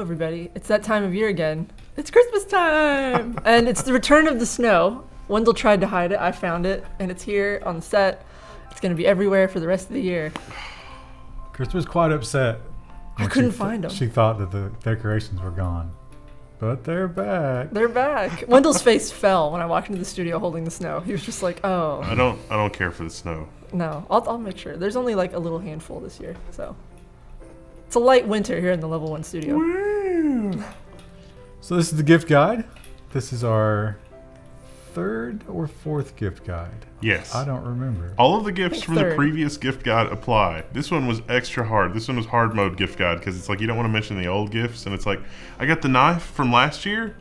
everybody. It's that time of year again. It's Christmas time! And it's the return of the snow. Wendell tried to hide it. I found it. And it's here on the set. It's going to be everywhere for the rest of the year. Krista was quite upset. I couldn't find them. She thought that the decorations were gone. But they're back. They're back. Wendell's face fell when I walked into the studio holding the snow. He was just like, oh. I don't care for the snow. No, I'll make sure. There's only like a little handful this year, so. It's a light winter here in the Level 1 studio. Woo! So this is the gift guide. This is our third or fourth gift guide. Yes. I don't remember. All of the gifts from the third. previous gift guide apply. This one was extra hard. This one was hard mode gift guide because it's like you don't want to mention the old gifts, and it's like, I got the knife from last year.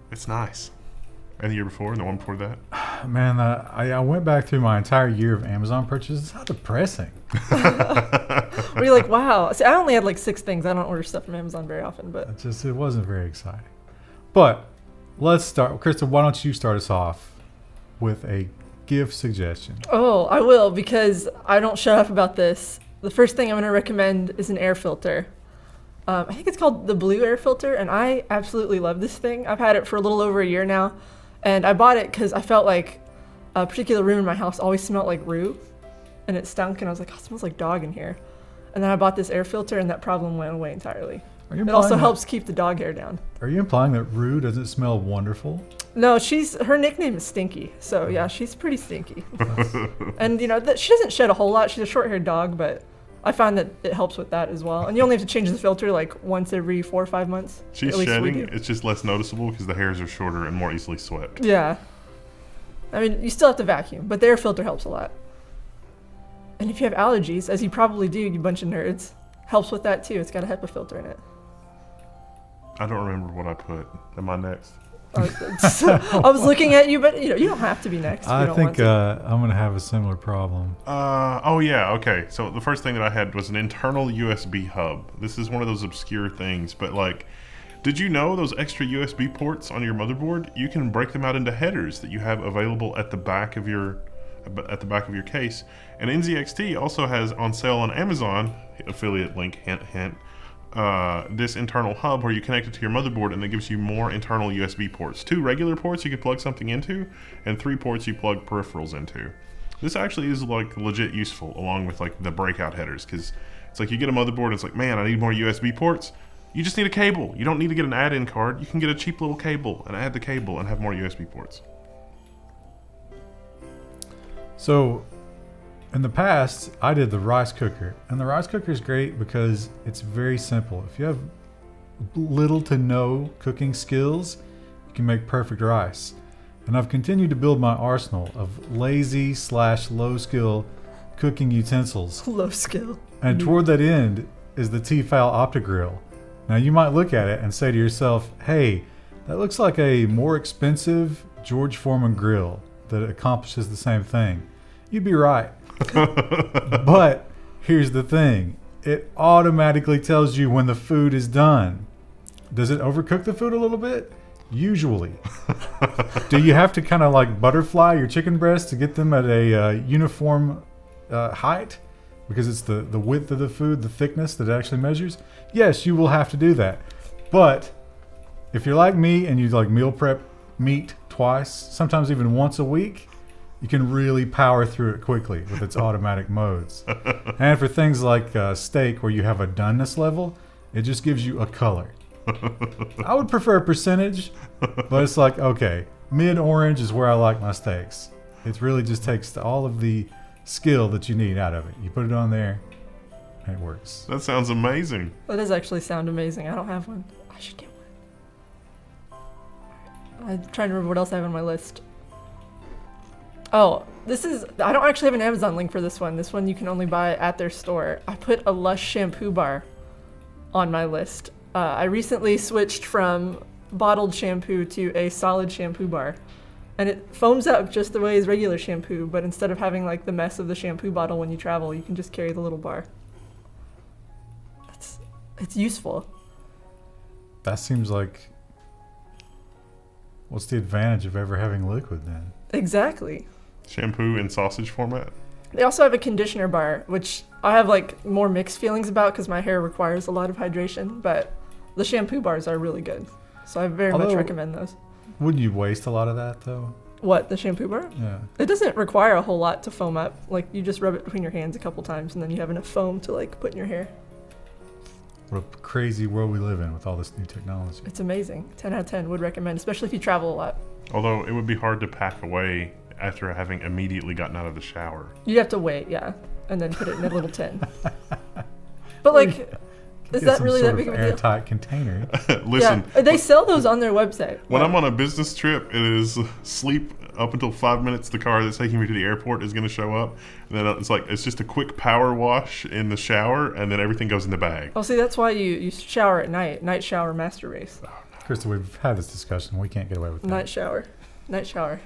It's nice. And the year before, and the one before that. Man, I went back through my entire year of Amazon purchases. It's how depressing. Were you like, wow? See, I only had like 6 things. I don't order stuff from Amazon very often, but. It wasn't very exciting. But let's start. Krista, why don't you start us off with a gift suggestion? Oh, I will, because I don't shut up about this. The first thing I'm going to recommend is an air filter. I think it's called the Blue Air Filter, and I absolutely love this thing. I've had it for a little over a year now, and I bought it because I felt like a particular room in my house always smelled like Rue, and it stunk, and I was like, oh, it smells like dog in here. And then I bought this air filter, and that problem went away entirely. It also helps keep the dog hair down. Are you implying that Rue doesn't smell wonderful? No, her nickname is Stinky, so yeah, she's pretty stinky. And you know, she doesn't shed a whole lot. She's a short-haired dog, but I find that it helps with that as well. And you only have to change the filter like once every 4 or 5 months. She's shedding. It's just less noticeable because the hairs are shorter and more easily swept. Yeah. I mean, you still have to vacuum, but the air filter helps a lot. And if you have allergies, as you probably do, you bunch of nerds, helps with that too. It's got a HEPA filter in it. I don't remember what I put. Am I next? I was looking at you, but you don't have to be next. I think I'm going to have a similar problem. Oh yeah, okay. So the first thing that I had was an internal USB hub. This is one of those obscure things, but like, did you know those extra USB ports on your motherboard? You can break them out into headers that you have available at the back of your case. And NZXT also has on sale on Amazon, affiliate link, hint, hint. This internal hub where you connect it to your motherboard, and it gives you more internal USB ports. 2 regular ports you can plug something into, and 3 ports you plug peripherals into. This actually is like legit useful, along with like the breakout headers, because it's like you get a motherboard and it's like, man, I need more USB ports. You just need a cable. You don't need to get an add-in card. You can get a cheap little cable and add the cable and have more USB ports. So in the past, I did the rice cooker, and the rice cooker is great because it's very simple. If you have little to no cooking skills, you can make perfect rice. And I've continued to build my arsenal of lazy/low skill cooking utensils. Low skill. And toward that end is the Tfal OptiGrill. Now you might look at it and say to yourself, hey, that looks like a more expensive George Foreman grill that accomplishes the same thing. You'd be right. But here's the thing. It automatically tells you when the food is done. Does it overcook the food a little bit? Usually. Do you have to kind of like butterfly your chicken breasts to get them at a uniform height? Because it's the width of the food, the thickness that it actually measures? Yes, you will have to do that. But if you're like me and you like meal prep meat twice, sometimes even once a week, you can really power through it quickly with its automatic modes. And for things like steak, where you have a doneness level, it just gives you a color. I would prefer a percentage, but it's like, okay, mid-orange is where I like my steaks. It really just takes all of the skill that you need out of it. You put it on there, and it works. That sounds amazing. That does actually sound amazing. I don't have one. I should get one. I'm trying to remember what else I have on my list. Oh, I don't actually have an Amazon link for this one. This one you can only buy at their store. I put a Lush Shampoo Bar on my list. I recently switched from bottled shampoo to a solid shampoo bar. And it foams out just the way as regular shampoo, but instead of having like the mess of the shampoo bottle when you travel, you can just carry the little bar. It's useful. That seems like... What's the advantage of ever having liquid then? Exactly. Shampoo in sausage format? They also have a conditioner bar, which I have like more mixed feelings about because my hair requires a lot of hydration, but The shampoo bars are really good. So I very much Although- recommend those. Wouldn't you waste a lot of that though? What, the shampoo bar? Yeah. It doesn't require a whole lot to foam up. Like, you just rub it between your hands a couple times, and then you have enough foam to, like, put in your hair. What a crazy world we live in with all this new technology. It's amazing. 10 out of 10 would recommend, especially if you travel a lot. Although it would be hard to pack away after having immediately gotten out of the shower. You'd have to wait, yeah, and then put it in a little tin. But, like, is Get that some really sort that big of a deal? airtight container. Listen, Yeah, they sell those on their website. when I'm on a business trip, it is sleep up until 5 minutes. The car that's taking me to the airport is going to show up. And then it's just a quick power wash in the shower, and then everything goes in the bag. Oh, see, that's why you shower at night. Night shower master race. Krista, we've had this discussion. We can't get away with that. Night shower. Night shower.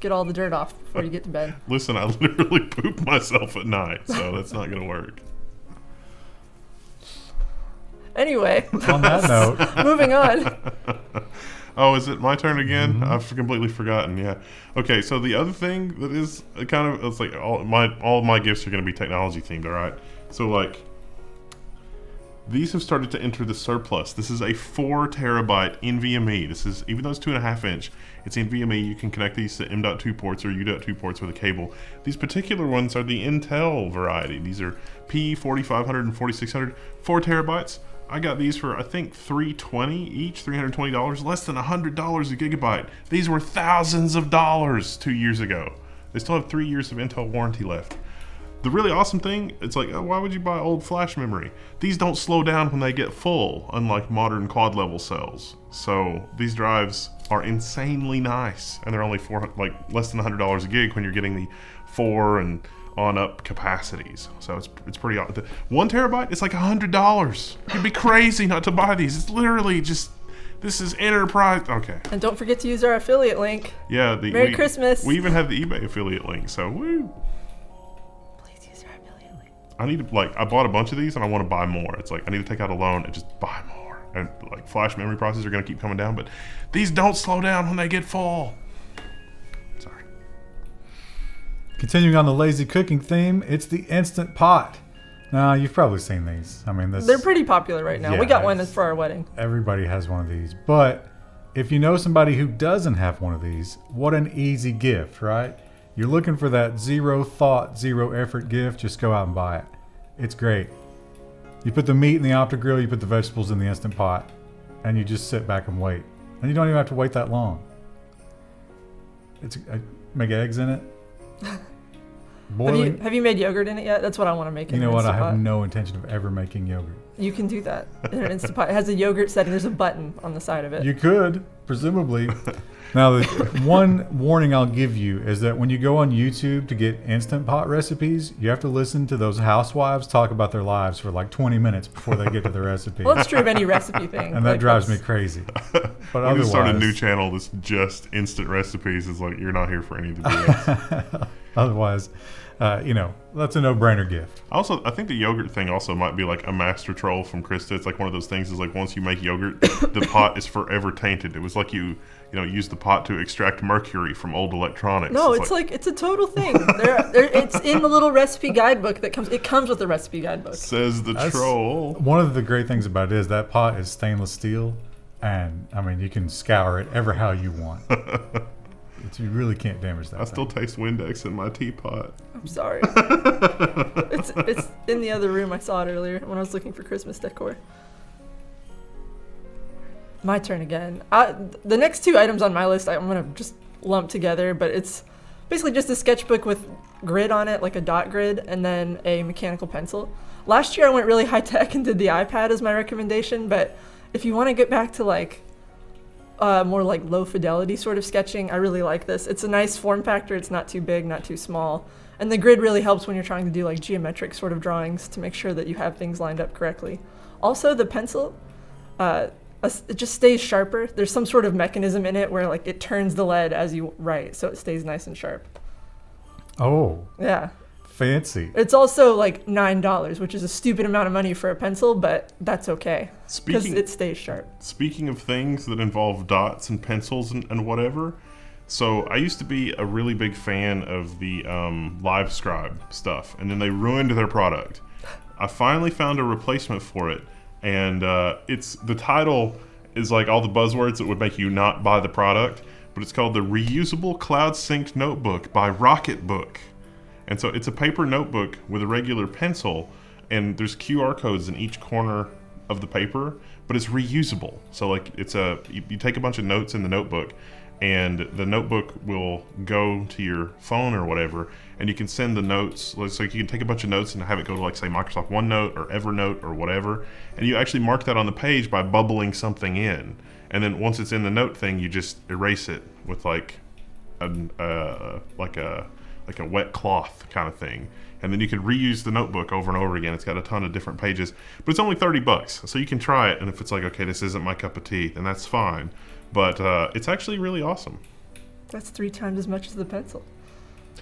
Get all the dirt off before you get to bed. Listen, I literally poop myself at night, so that's not going to work. Anyway, On that note, moving on. Oh, is it my turn again? Mm-hmm. I've completely forgotten. Yeah. Okay. So the other thing that is kind of, it's like all of my gifts are going to be technology themed. All right. So like these have started to enter the surplus. This is a 4 terabyte NVMe. This is, even though it's 2.5 inch, it's NVMe. You can connect these to M.2 ports or U.2 ports with a cable. These particular ones are the Intel variety. These are P4500 and 4600, 4 terabytes. I got these for, I think, $320 each, $320, less than $100 a gigabyte. These were thousands of dollars 2 years ago. They still have 3 years of Intel warranty left. The really awesome thing, it's like, why would you buy old flash memory? These don't slow down when they get full, unlike modern quad level cells. So these drives are insanely nice, and they're only less than $100 a gig when you're getting the 4 and on up capacities. So it's pretty. 1 terabyte, it's like $100. You'd be crazy not to buy these. It's literally just, this is enterprise. Okay. And don't forget to use our affiliate link. Yeah. Merry Christmas. We even have the eBay affiliate link. So woo. Please use our affiliate link. I need to, I bought a bunch of these and I want to buy more. It's like, I need to take out a loan and just buy more. And like flash memory prices are going to keep coming down, but these don't slow down when they get full. Sorry. continuing on the lazy cooking theme, it's the Instant Pot. Now, you've probably seen these. I mean, They're pretty popular right now. Yeah, We got one for our wedding. everybody has one of these. But if you know somebody who doesn't have one of these, what an easy gift, right? You're looking for that zero thought, zero effort gift, just go out and buy it. It's great. You put the meat in the OptiGrill, you put the vegetables in the Instant Pot, and you just sit back and wait. And you don't even have to wait that long. Make eggs in it. Boiling. Have you made yogurt in it yet? That's what I want to make in You know an what? I Instant have Pot. no intention of ever making yogurt. You can do that in an Instant Pot. It has a yogurt setting. There's a button on the side of it. You could, presumably. Now, the one warning I'll give you is that when you go on YouTube to get Instant Pot recipes, you have to listen to those housewives talk about their lives for like 20 minutes before they get to the recipe. Well, that's true of any recipe thing. And that Like, drives me that's- crazy. But When you start a new otherwise, channel that's just instant recipes, it's like you're not here for any of the BS. otherwise, that's a no-brainer gift. Also, I think the yogurt thing also might be like a master troll from Krista. It's like one of those things is like once you make yogurt, the pot is forever tainted. It was like you use the pot to extract mercury from old electronics. No, it's like it's a total thing. It's in the little recipe guidebook that comes. It comes with the recipe guidebook. says the That's- troll. One of the great things about it is that pot is stainless steel, and I mean you can scour it ever how you want. You really can't damage that. I still taste Windex in my teapot. I'm sorry. it's in the other room. I saw it earlier when I was looking for Christmas decor. My turn again. The next two items on my list I'm gonna just lump together, but it's basically just a sketchbook with grid on it, like a dot grid, and then a mechanical pencil. Last year I went really high tech and did the iPad as my recommendation, but if you want to get back to like more like low fidelity sort of sketching, I really like this. It's a nice form factor. It's not too big, not too small. And the grid really helps when you're trying to do like geometric sort of drawings to make sure that you have things lined up correctly. Also, the pencil, it just stays sharper. There's some sort of mechanism in it where like it turns the lead as you write, so it stays nice and sharp. Oh, Yeah. fancy. It's also like $9, which is a stupid amount of money for a pencil, but that's okay because it stays sharp. Speaking of things that involve dots and pencils and whatever, so I used to be a really big fan of the Live Scribe stuff, and then they ruined their product. I finally found a replacement for it, and the title is like all the buzzwords that would make you not buy the product, but it's called the Reusable Cloud Synced Notebook by Rocketbook. And so it's a paper notebook with a regular pencil, and there's QR codes in each corner of the paper, but it's reusable. So like you take a bunch of notes in the notebook, and the notebook will go to your phone or whatever, and you can send the notes. So you can take a bunch of notes and have it go to, like, say, Microsoft OneNote or Evernote or whatever, and you actually mark that on the page by bubbling something in. And then once it's in the note thing, you just erase it with like a wet cloth kind of thing. And then you can reuse the notebook over and over again. It's got a ton of different pages, but it's only $30. So you can try it, and if it's like, okay, this isn't my cup of tea, then that's fine. But it's actually really awesome. That's 3 times as much as the pencil.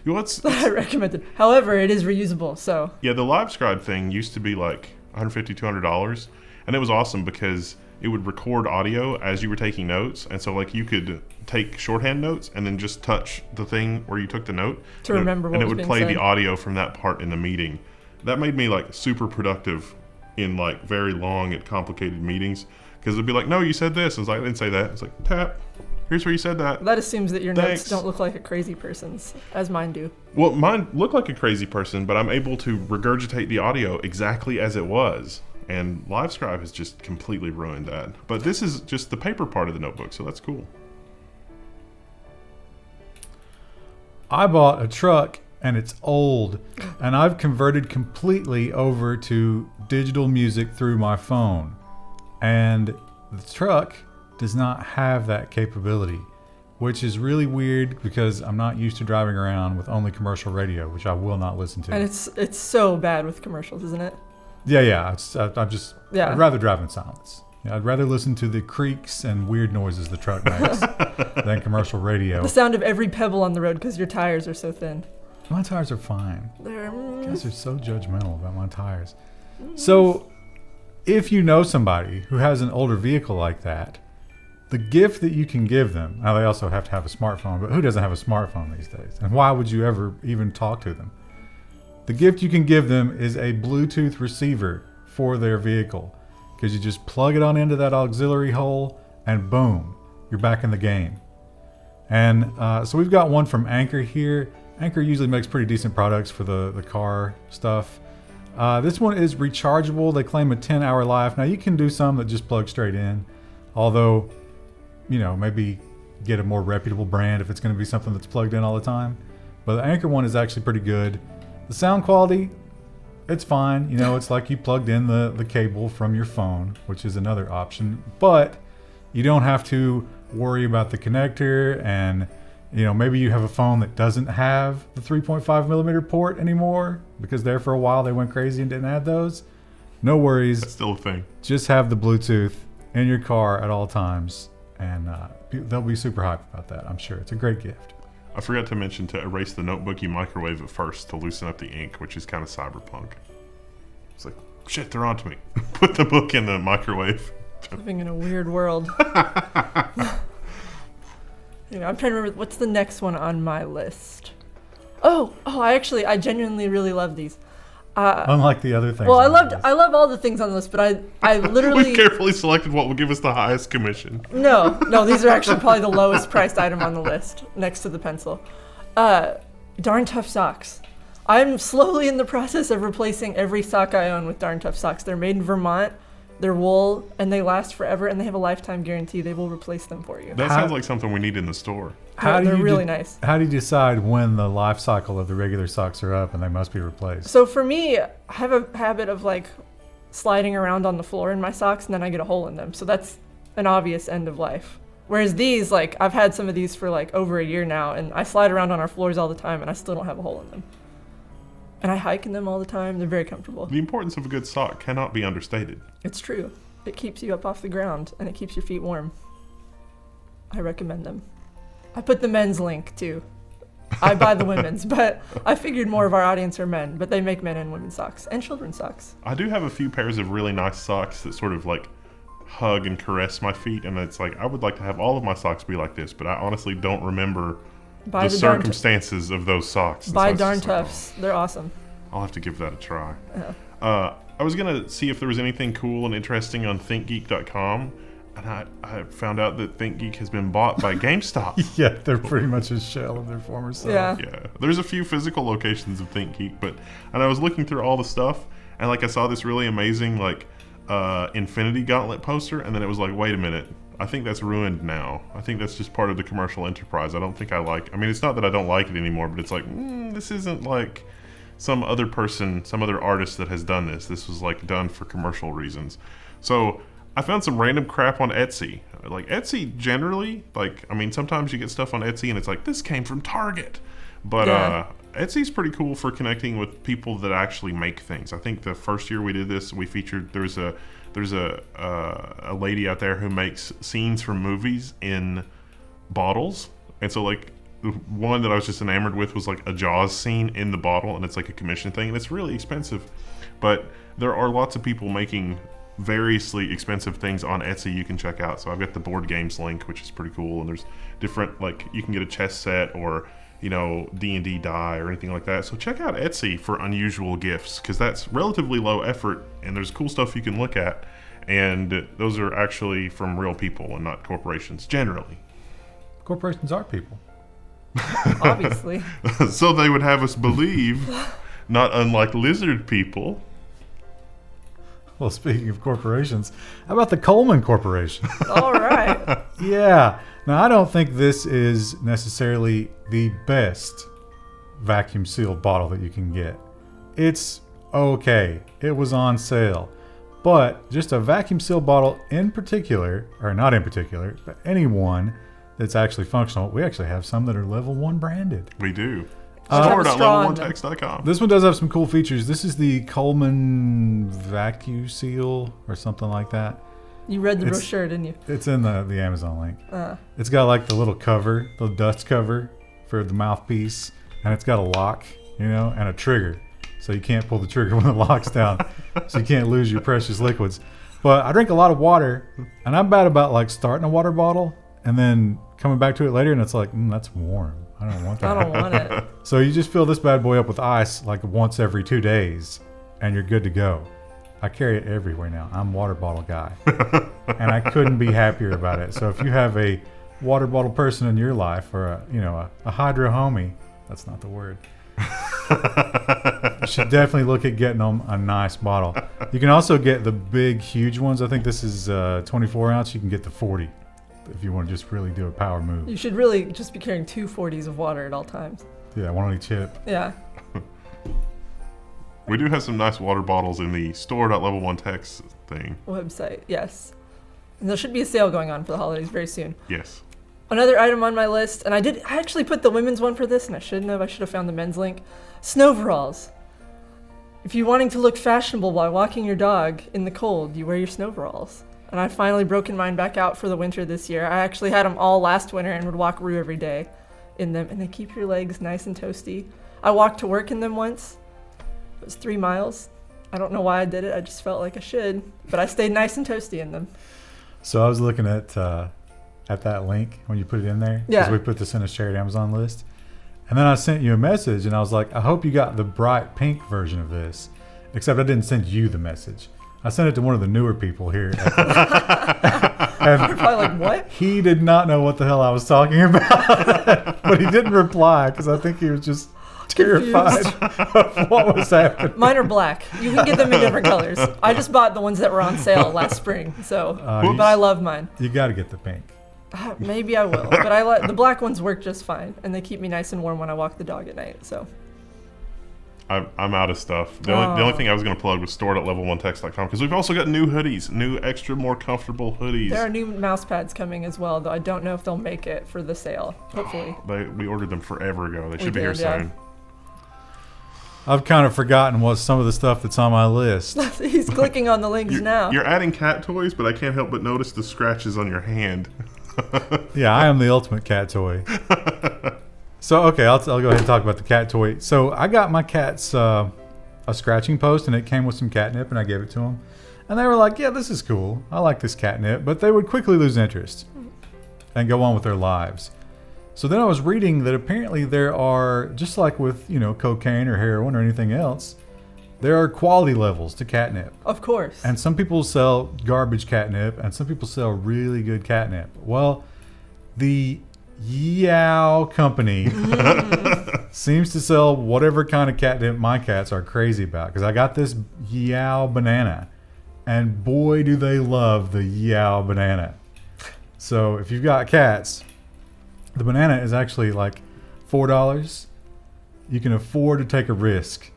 Well, I recommend it. However, it is reusable, so. Yeah, the LiveScribe thing used to be like $150, $200, and it was awesome because it would record audio as you were taking notes, and so like you could take shorthand notes and then just touch the thing where you took the note to remember what was being said. And it would play the audio from that part in the meeting. That made me like super productive in like very long and complicated meetings, because it'd be like, no, you said this. And it's like, I didn't say that. It's like, tap. Here's where you said that. That assumes that your Thanks. notes don't look like a crazy person's, as mine do. Well, mine look like a crazy person, but I'm able to regurgitate the audio exactly as it was. And LiveScribe has just completely ruined that. But this is just the paper part of the notebook, so that's cool. I bought a truck, and it's old, and I've converted completely over to digital music through my phone. And the truck does not have that capability, which is really weird because I'm not used to driving around with only commercial radio, which I will not listen to. And it's so bad with commercials, isn't it? Yeah. Yeah. I'd rather drive in silence. Yeah, I'd rather listen to the creaks and weird noises the truck makes than commercial radio. The sound of every pebble on the road because your tires are so thin. My tires are fine. They're... You guys are so judgmental about my tires. So, if you know somebody who has an older vehicle like that, the gift that you can give them, now they also have to have a smartphone, but who doesn't have a smartphone these days? And why would you ever even talk to them? The gift you can give them is a Bluetooth receiver for their vehicle, because you just plug it on into that auxiliary hole and boom, you're back in the game. And so we've got one from Anchor here. Anchor usually makes pretty decent products for the car stuff. This one is rechargeable. They claim a 10-hour life. Now you can do some that just plug straight in, although, you know, maybe get a more reputable brand if it's going to be something that's plugged in all the time. But the Anchor one is actually pretty good. The sound quality, it's fine. You know, it's like you plugged in the cable from your phone, which is another option. But you don't have to worry about the connector, and, you know, maybe you have a phone that doesn't have the 3.5 millimeter port anymore because there for a while they went crazy and didn't add those. No worries. That's still a thing. Just have the Bluetooth in your car at all times, and they'll be super hyped about that, I'm sure. It's a great gift. I forgot to mention, to erase the notebook, you microwave it first to loosen up the ink, which is kind of cyberpunk. It's like, shit, they're onto me. Put the book in the microwave. Living in a weird world. Anyway, I'm trying to remember, what's the next one on my list? I genuinely really love these. Unlike the other things. Well, I love all the things on the list, but I literally... We've carefully selected what will give us the highest commission. No, these are actually probably the lowest priced item on the list, next to the pencil. Darn Tough socks. I'm slowly in the process of replacing every sock I own with Darn Tough socks. They're made in Vermont, they're wool, and they last forever, and they have a lifetime guarantee. They will replace them for you. That sounds like something we need in the store. They're really nice. How do you decide when the life cycle of the regular socks are up and they must be replaced? So for me, I have a habit of like sliding around on the floor in my socks, and then I get a hole in them. So that's an obvious end of life. Whereas these, like, I've had some of these for like over a year now, and I slide around on our floors all the time, and I still don't have a hole in them. And I hike in them all the time. They're very comfortable. The importance of a good sock cannot be understated. It's true. It keeps you up off the ground, and it keeps your feet warm. I recommend them. I put the men's link, too. I buy the women's, but I figured more of our audience are men, but they make men and women's socks, and children's socks. I do have a few pairs of really nice socks that sort of, like, hug and caress my feet, and it's like, I would like to have all of my socks be like this, but I honestly don't remember the circumstances of those socks. Buy Darn Toughs. They're awesome. I'll have to give that a try. Yeah. I was gonna see if there was anything cool and interesting on ThinkGeek.com, and I found out that ThinkGeek has been bought by GameStop. Yeah, they're pretty much a shell of their former self. Yeah. Yeah, there's a few physical locations of ThinkGeek, and I was looking through all the stuff, and like I saw this really amazing like Infinity Gauntlet poster, and then it was like, wait a minute, I think that's ruined now. I think that's just part of the commercial enterprise. I don't think I like. I mean, it's not that I don't like it anymore, but it's like this isn't like some other person, some other artist that has done this. This was like done for commercial reasons. So I found some random crap on Etsy. Like Etsy generally, like, I mean, sometimes you get stuff on Etsy and it's like, this came from Target. But Etsy's pretty cool for connecting with people that actually make things. I think the first year we did this, we featured, there's a lady out there who makes scenes from movies in bottles. And so like the one that I was just enamored with was like a Jaws scene in the bottle, and it's like a commission thing, and it's really expensive. But there are lots of people making variously expensive things on Etsy you can check out. So I've got the board games link, which is pretty cool, and there's different, like, you can get a chess set or, you know, D&D die or anything like that. So check out Etsy for unusual gifts, because that's relatively low effort and there's cool stuff you can look at, and those are actually from real people and not corporations generally. Corporations are people. Obviously. So they would have us believe, not unlike lizard people. Well, speaking of corporations, how about the Coleman Corporation? All right. Yeah. Now, I don't think this is necessarily the best vacuum sealed bottle that you can get. It's okay. It was on sale. But just a vacuum sealed bottle in particular, or not in particular, but any one that's actually functional. We actually have some that are Level 1 branded. We do. Straw Store.level1text.com. This one does have some cool features. This is the Coleman Vacuum Seal or something like that. You read the brochure, didn't you? It's in the Amazon link. It's got like the little cover, the dust cover for the mouthpiece, and it's got a lock, you know, and a trigger. So you can't pull the trigger when it locks down. So you can't lose your precious liquids. But I drink a lot of water, and I'm bad about like starting a water bottle and then coming back to it later, and it's like, that's warm. I don't want that. I don't want it. So you just fill this bad boy up with ice like once every 2 days, and you're good to go. I carry it everywhere now. I'm a water bottle guy, and I couldn't be happier about it. So if you have a water bottle person in your life, or a hydro homie, that's not the word. You should definitely look at getting them a nice bottle. You can also get the big, huge ones. I think this is 24 ounce. You can get the 40 if you want to just really do a power move. You should really just be carrying 2 40s of water at all times. Yeah, one on each hip. Yeah. We do have some nice water bottles in the store.level1text thing. Website, yes. And there should be a sale going on for the holidays very soon. Yes. Another item on my list, and I actually put the women's one for this, and I shouldn't have. I should have found the men's link. Snowveralls. If you're wanting to look fashionable while walking your dog in the cold, you wear your snowveralls. And I finally broken mine back out for the winter this year. I actually had them all last winter and would walk Rue every day in them, and they keep your legs nice and toasty. I walked to work in them once. It was 3 miles. I don't know why I did it. I just felt like I should, but I stayed nice and toasty in them. So I was looking at that link when you put it in there. Yeah. Because we put this in a shared Amazon list. And then I sent you a message, and I was like, I hope you got the bright pink version of this. Except I didn't send you the message. I sent it to one of the newer people here. You're probably like, what? He did not know what the hell I was talking about. But he didn't reply because I think he was just terrified of what was happening. Mine are black. You can get them in different colors. I just bought the ones that were on sale last spring, so but I love mine. You got to get the pink. Maybe I will, but the black ones work just fine, and they keep me nice and warm when I walk the dog at night. So I'm out of stuff. The only thing I was going to plug was store.level1text.com, because we've also got new hoodies, new extra more comfortable hoodies. There are new mouse pads coming as well, though I don't know if they'll make it for the sale. Hopefully. We ordered them forever ago. They should be here soon. I've kind of forgotten what some of the stuff that's on my list. He's clicking on the links now. You're adding cat toys, but I can't help but notice the scratches on your hand. Yeah, I am the ultimate cat toy. So, okay, I'll go ahead and talk about the cat toy. So I got my cats a scratching post, and it came with some catnip, and I gave it to them. And they were like, yeah, this is cool. I like this catnip. But they would quickly lose interest and go on with their lives. So then I was reading that apparently there are, just like with, cocaine or heroin or anything else, there are quality levels to catnip. Of course. And some people sell garbage catnip, and some people sell really good catnip. Well, the Yow company seems to sell whatever kind of catnip my cats are crazy about. Because I got this Yow banana, and boy, do they love the Yow banana. So if you've got cats, the banana is actually like $4. You can afford to take a risk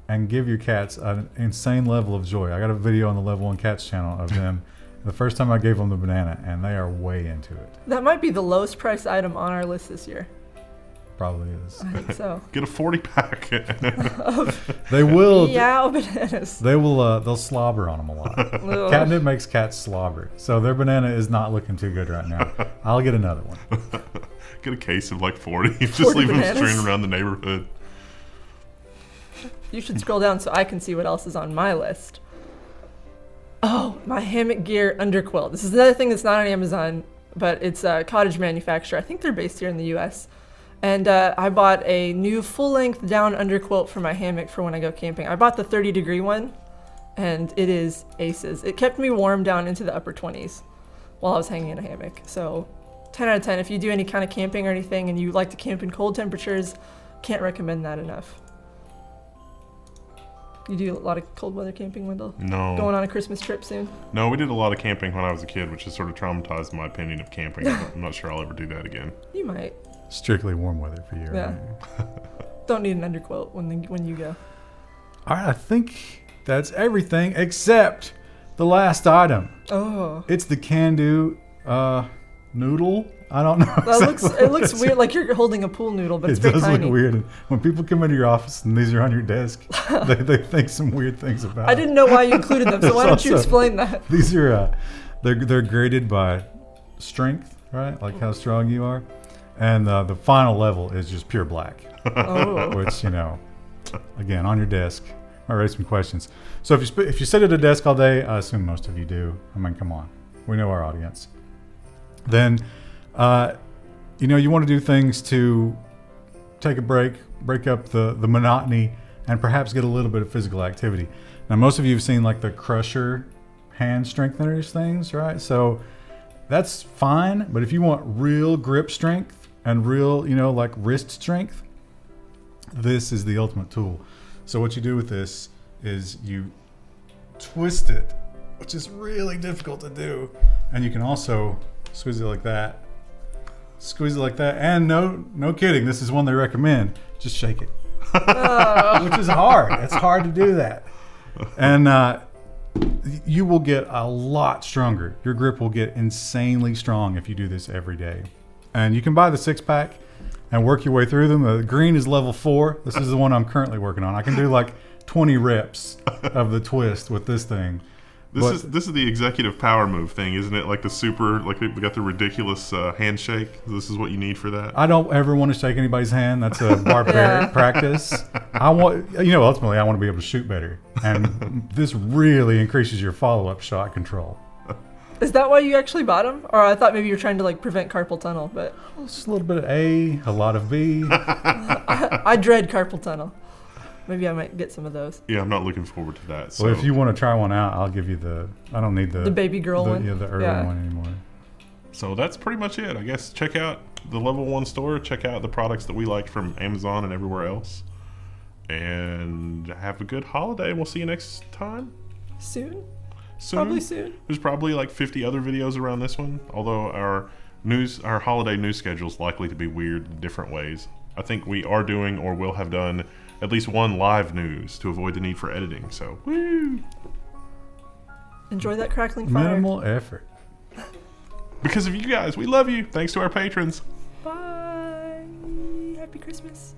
and give your cats an insane level of joy. I got a video on the Level 1 Cats channel of them the first time I gave them the banana, and they are way into it. That might be the lowest priced item on our list this year. Probably is. I think so. Get a 40-pack. They will. Yow bananas. They will. They'll slobber on them a lot. Catnip makes cats slobber, so their banana is not looking too good right now. I'll get another one. Get a case of like 40. Just 40 leave bananas? them strewn around the neighborhood. You should scroll down so I can see what else is on my list. Oh, my hammock gear underquilt. This is another thing that's not on Amazon, but it's a cottage manufacturer. I think they're based here in the U.S. And I bought a new full-length down underquilt for my hammock for when I go camping. I bought the 30-degree one, and it is aces. It kept me warm down into the upper 20s while I was hanging in a hammock. So 10 out of 10. If you do any kind of camping or anything and you like to camp in cold temperatures, can't recommend that enough. You do a lot of cold weather camping, Wendell? No. Going on a Christmas trip soon? No, we did a lot of camping when I was a kid, which has sort of traumatized my opinion of camping. I'm not sure I'll ever do that again. You might. Strictly warm weather for you. Yeah. Right? Don't need an underquilt when you go. All right, I think that's everything except the last item. Oh. It's the CanDo Noodle. I don't know. It looks weird, like you're holding a pool noodle, but it's It very does tiny. look weird. And when people come into your office and these are on your desk, they think some weird things about I it. didn't know why you included them, so why don't you Also- explain that? These are they're graded by strength, right? Like how strong you are, and the final level is just pure black, Oh. which again on your desk might raise some questions. So if you sit at a desk all day, I assume most of you do. I mean, come on, we know our audience. Then you want to do things to take a break up the monotony, and perhaps get a little bit of physical activity. Now, most of you have seen like the Crusher hand strengtheners things, right? So that's fine, but if you want real grip strength and real, like wrist strength, this is the ultimate tool. So what you do with this is you twist it, which is really difficult to do, and you can also squeeze it like that. Squeeze it like that, and no kidding, this is one they recommend. Just shake it, which is hard. It's hard to do that, and you will get a lot stronger. Your grip will get insanely strong if you do this every day. And you can buy the 6-pack and work your way through them. The green is level 4. This is the one I'm currently working on. I can do like 20 reps of the twist with this thing. This is the executive power move thing, isn't it? Like the super, like we got the ridiculous handshake. This is what you need for that. I don't ever want to shake anybody's hand. That's a barbaric practice. I want, ultimately I want to be able to shoot better. And this really increases your follow-up shot control. Is that why you actually bought them? Or I thought maybe you were trying to like prevent carpal tunnel, but Well, it's just a little bit of A, a lot of B. I dread carpal tunnel. Maybe I might get some of those. Yeah, I'm not looking forward to that. So Well, if you want to try one out, I'll give you I don't need The baby girl one? Yeah, the early Yeah. one anymore. So that's pretty much it. I guess check out the Level 1 store. Check out the products that we liked from Amazon and everywhere else. And have a good holiday. We'll see you next time. Soon? Soon. Probably soon. There's probably like 50 other videos around this one. Although our holiday news schedule is likely to be weird in different ways. I think we are doing or will have done at least one live news to avoid the need for editing. So, woo! Enjoy that crackling fire. Minimal effort. Because of you guys, we love you. Thanks to our patrons. Bye. Happy Christmas.